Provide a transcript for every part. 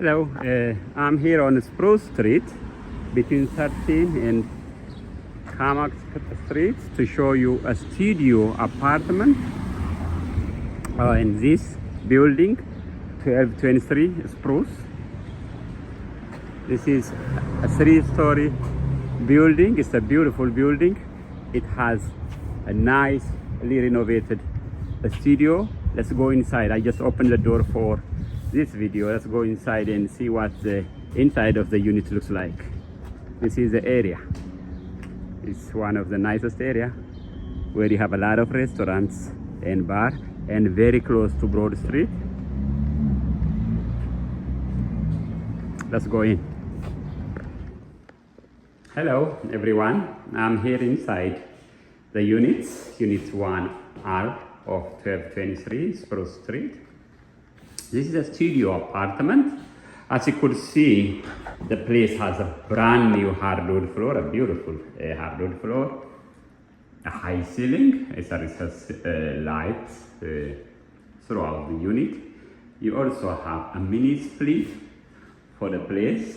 Hello, I'm here on Spruce Street between 13 and Carmack Streets to show you a studio apartment in this building, 1223 Spruce. This is a 3-story building. It's a beautiful building. It has a nicely renovated studio. Let's go inside. I just opened the door for this video. Let's go inside and see what the inside of the unit looks like. This is the area. It's one of the nicest area where you have a lot of restaurants and bar and very close to Broad Street. Let's go in. Hello everyone, I'm here inside the units, unit 1R of 1223 Spruce Street. This is a studio apartment. As you could see, the place has a brand new hardwood floor, a beautiful hardwood floor, a high ceiling, it has lights throughout the unit. You also have a mini split for the place,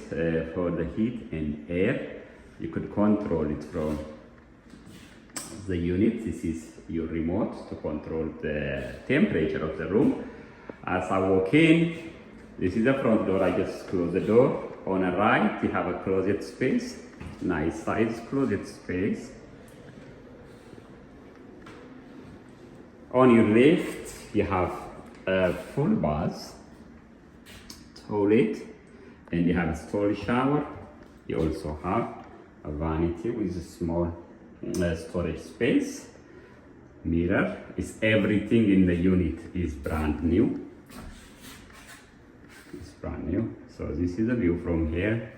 for the heat and air. You could control it from the unit. This is your remote to control the temperature of the room. As I walk in, this is the front door. I just close the door. On the right, you have a closet space, nice size closet space. On your left, you have a full bath, toilet, and you have a stall shower. You also have a vanity with a small storage space. Mirror is everything in the unit is brand new. It's brand new. So this is the view from here.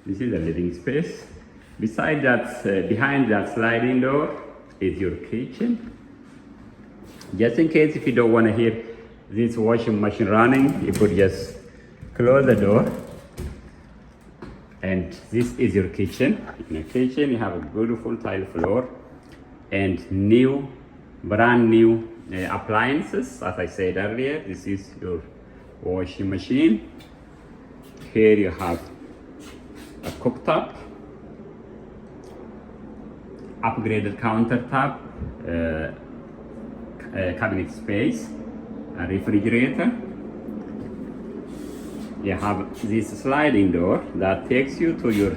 This is the living space. Beside that, behind that sliding door is your kitchen. Just in case if you don't want to hear this washing machine running, you could just close the door. And this is your kitchen. In the kitchen, you have a beautiful tile floor and brand new appliances. As I said earlier, this is your washing machine. Here you have a cooktop, upgraded countertop, cabinet space, a refrigerator. You have this sliding door that takes you to your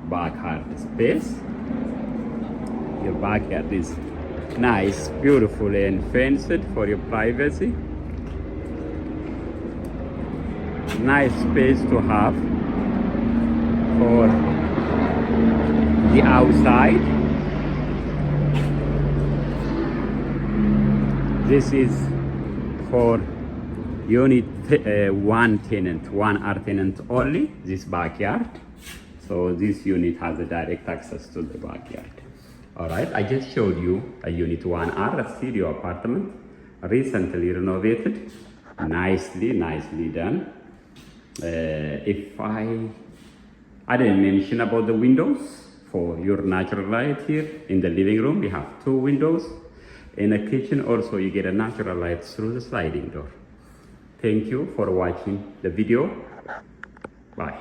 backyard space. Your backyard is nice, beautiful and fenced for your privacy. Nice space to have for the outside. This is for unit 1 tenant, 1R tenant only, this backyard. So this unit has a direct access to the backyard. All right, I just showed you a unit 1R, a studio apartment, recently renovated, nicely done. If I didn't mention about the windows for your natural light here in the living room, we have 2 windows. In the kitchen also you get a natural light through the sliding door. Thank you for watching the video. Bye.